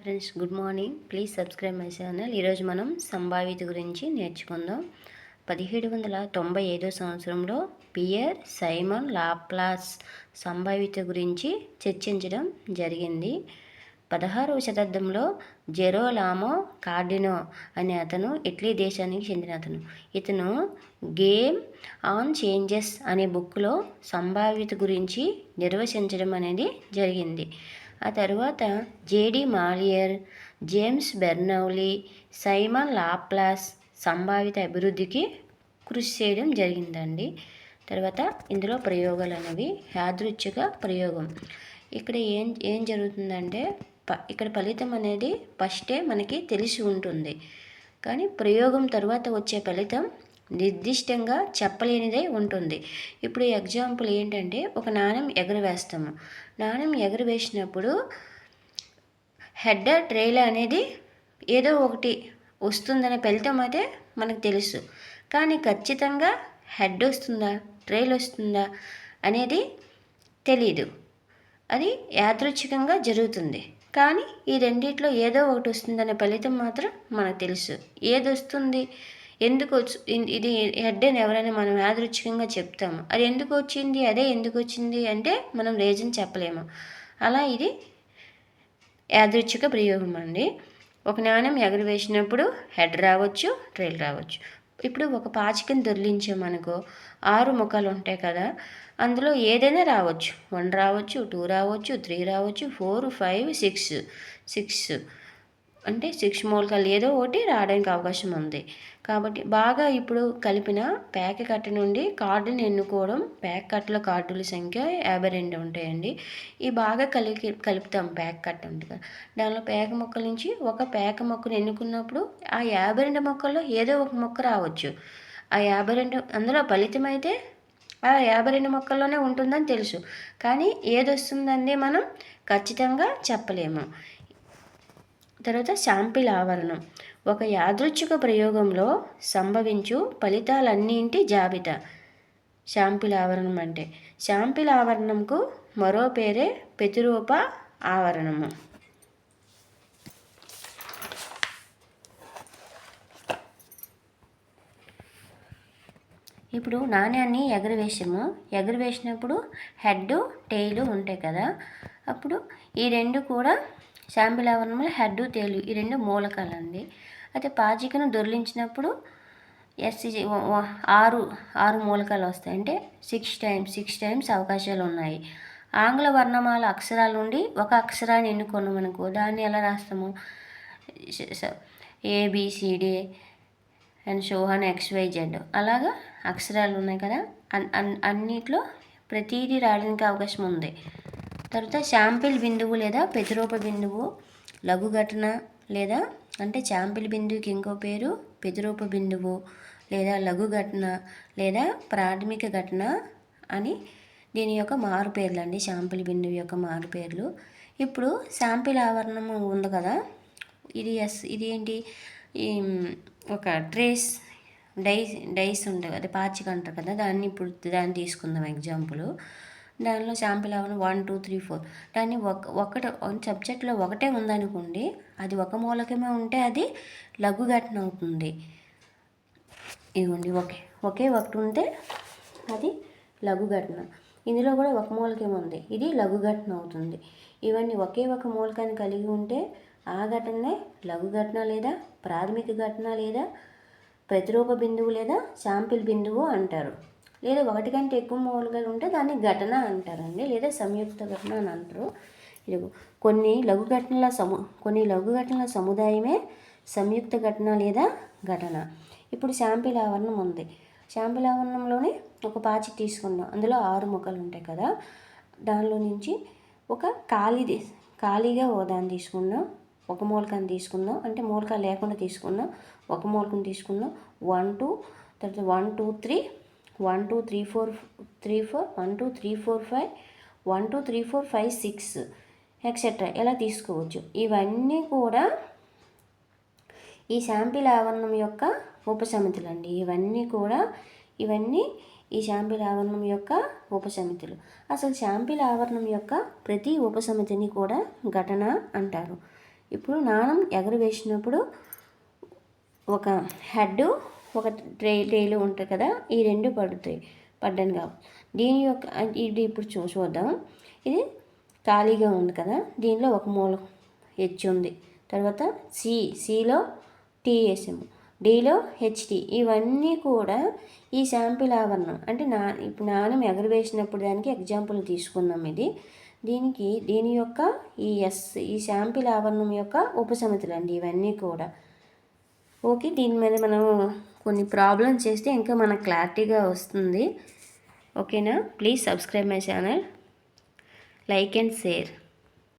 Friends, good morning. Please subscribe my channel. ఈరోజు మనం సంభావ్యత గురించి నేర్చుకుందాం. 1795 సంవత్సరంలో పియర్ సైమన్ లాప్లాస్ సంభావ్యత గురించి చర్చించడం జరిగింది. 16వ శతాబ్దంలో జెరోలామో కార్డినో అనే అతను ఇటలీ దేశానికి చెందిన అతను. ఇతను గేమ్ ఆన్ చేంజెస్ అనే బుక్లో సంభావ్యత గురించి నిర్వచించడం అనేది జరిగింది. ఆ తర్వాత జేడి మాలియర్, జేమ్స్ బెర్నౌలీ, సైమన్ లాప్లాస్ సంభావిత అభివృద్ధికి కృషి చేయడం జరిగిందండి. తర్వాత ఇందులో ప్రయోగాలు అనేవి యాదృచ్ఛిక ప్రయోగం. ఇక్కడ ఏం జరుగుతుందంటే ఇక్కడ ఫలితం అనేది ఫస్టే మనకి తెలిసి ఉంటుంది, కానీ ప్రయోగం తర్వాత వచ్చే ఫలితం నిర్దిష్టంగా చెప్పలేనిదై ఉంటుంది. ఇప్పుడు ఎగ్జాంపుల్ ఏంటంటే, ఒక నాణెం ఎగరవేస్తాము. నాణెం ఎగరవేసినప్పుడు హెడ్ ట్రైల్ అనేది ఏదో ఒకటి వస్తుందనే ఫలితం అయితే మనకు తెలుసు, కానీ ఖచ్చితంగా హెడ్ వస్తుందా ట్రైల్ వస్తుందా అనేది తెలీదు. అది యాదృచ్ఛికంగా జరుగుతుంది, కానీ ఈ రెండిట్లో ఏదో ఒకటి వస్తుందనే ఫలితం మాత్రం మనకు తెలుసు. ఏది వస్తుంది, ఎందుకు ఇది హెడ్ అని ఎవరైనా మనం యాదృచ్ఛికంగా చెప్తాము. అది ఎందుకు వచ్చింది, అదే ఎందుకు వచ్చింది అంటే మనం రీజన్ చెప్పలేము. అలా ఇది యాదృచ్ఛిక ప్రయోగం అండి. ఒక నాణ్యం ఎగరవేసినప్పుడు హెడ్ రావచ్చు, ట్రైల్ రావచ్చు. ఇప్పుడు ఒక పాచికను దొర్లించామనుకో, 6 ముఖాలు ఉంటాయి కదా, అందులో ఏదైనా రావచ్చు. 1 రావచ్చు, 2 రావచ్చు, 3 రావచ్చు, 4, 5, 6 అంటే 6 మూలకాలు ఏదో ఒకటి రావడానికి అవకాశం ఉంది. కాబట్టి బాగా ఇప్పుడు కలిపిన ప్యాక్ కట్ట నుండి కార్డుని ఎన్నుకోవడం. ప్యాక్ కట్టలో కార్డుల సంఖ్య 52 ఉంటాయండి. ఈ బాగా కలుపుతాం. ప్యాక్ కట్ట ఉంటుంది కదా, దానిలో పేక మొక్కల నుంచి ఒక పేక మొక్కను ఎన్నుకున్నప్పుడు ఆ 52 మొక్కల్లో ఏదో ఒక మొక్క రావచ్చు. ఆ 52 అందులో ఫలితం అయితే ఆ 52 మొక్కల్లోనే ఉంటుందని తెలుసు, కానీ ఏది వస్తుందని మనం ఖచ్చితంగా చెప్పలేము. తర్వాత శాంపిల్ ఆవరణం. ఒక యాదృచ్ఛిక ప్రయోగంలో సంభవించు ఫలితాలన్నింటి జాబితా శాంపిల్ ఆవరణం అంటే. శాంపిల్ ఆవరణంకు మరో పేరే ప్రతిరూప ఆవరణము. ఇప్పుడు నాణ్యాన్ని ఎగరవేసినప్పుడు హెడ్ టెయిల్ ఉంటాయి కదా, అప్పుడు ఈ రెండు కూడా శాంపిల్ ఆవరణంలో హెడ్ టెయిల్ ఈ రెండు మూలకాలండి. అయితే పాచికను దొర్లించినప్పుడు ఆరు మూలకాలు వస్తాయి, అంటే 6 టైమ్స్ అవకాశాలు ఉన్నాయి. ఆంగ్ల వర్ణమాల అక్షరాల నుండి ఒక అక్షరాన్ని ఎన్నుకున్నాం అనుకో, దాన్ని ఎలా రాస్తాము? ABCD అండ్ షోహాన్ XYZ అలాగా అక్షరాలు ఉన్నాయి కదా, అన్నిట్లో ప్రతిదీ రాయడానికి అవకాశం ఉంది. తర్వాత శాంపిల్ బిందువు లేదా ప్రతిరూప బిందువు లఘు ఘటన, లేదా అంటే శాంపిల్ బిందువుకి ఇంకో పేరు ప్రతిరూప బిందువు లేదా లఘు ఘటన లేదా ప్రాథమిక ఘటన అని దీని యొక్క మారు పేర్లు అండి. శాంపిల్ బిందువు యొక్క మారు పేర్లు. ఇప్పుడు శాంపిల్ ఆవరణం ఉంది కదా, ఇది ఏంటి? ఒక ట్రేస్ డైస్ ఉంటుంది కదా, పాచిక అంటారు కదా, దాన్ని తీసుకుందాం ఎగ్జాంపుల్. దానిలో శాంపిల్ ఆవరణ 1, 2, 3, 4. దాన్ని ఒకటి సబ్జెక్ట్లో ఒకటే ఉందనుకోండి, అది ఒక మూలకమే ఉంటే అది లఘు ఘటన అవుతుంది. ఇదిగోండి, ఒకే ఒకటి ఉంటే అది లఘు ఘటన. ఇందులో కూడా ఒక మూలకమే ఉంది, ఇది లఘు ఘటన అవుతుంది. ఇవన్నీ ఒకే ఒక మూలకాన్ని కలిగి ఉంటే ఆ ఘటనే లఘు ఘటన లేదా ప్రాథమిక ఘటన లేదా ప్రతిరూప బిందువు లేదా శాంపిల్ బిందువు అంటారు. లేదా ఒకటి కంటే ఎక్కువ మూలకాలు ఉంటే దాన్ని ఘటన అంటారండి, లేదా సంయుక్త ఘటన అని అంటారు. ఇది కొన్ని లఘు ఘటనల సముదాయమే సంయుక్త ఘటన లేదా ఘటన. ఇప్పుడు శాంపిల్ ఆవరణం ఉంది. శాంపిల్ ఆవరణంలోనే ఒక పాచిక తీసుకుందాం. అందులో 6 ముక్కలు ఉంటాయి కదా, దానిలో నుంచి ఒక ఖాళీగా దాన్ని తీసుకుందాం. ఒక మూలకాన్ని తీసుకుందాం, అంటే మూలకాలు లేకుండా తీసుకుందాం. ఒక మూలకం తీసుకుందాం. 1, 2 తర్వాత 1, 2, 3 1, 2, 3, 4 1, 2, 3, 4, 5 1, 2, 3, 4, 5, 6 ఎక్సెట్రా ఇలా తీసుకోవచ్చు. ఇవన్నీ కూడా ఈ శాంపిల్ ఆవరణం యొక్క ఉపసమితులు అండి. ఇవన్నీ ఈ శాంపిల్ ఆవరణం యొక్క ఉపసమితులు. అసలు శాంపిల్ ఆవరణం యొక్క ప్రతి ఉపసమితిని కూడా ఘటన అంటారు. ఇప్పుడు నాణం ఎగరవేసినప్పుడు ఒక హెడ్ ఒక టేలు ఉంటుంది కదా, ఈ రెండు పడతాయి. పడ్డాను కాబట్టి దీని యొక్క ఇది ఇప్పుడు చూద్దాం. ఇది ఖాళీగా ఉంది కదా, దీనిలో ఒక మూల హెచ్ ఉంది, తర్వాత సిలో టీ వేసాము, డీలో హెచ్టి. ఇవన్నీ కూడా ఈ శాంపిల్ ఆవరణం అంటే ఇప్పుడు నాణం ఎగరవేసినప్పుడు దానికి ఎగ్జాంపుల్ తీసుకుందాం. దీని యొక్క ఈ శాంపిల్ ఆవరణం యొక్క ఉపసమితులు అండి ఇవన్నీ కూడా. ఓకే, దీని మీద మనం కొన్ని ప్రాబ్లమ్స్ చేస్తే ఇంకా మనకు క్లారిటీగా వస్తుంది. ఓకేనా? Please subscribe my channel, like and share.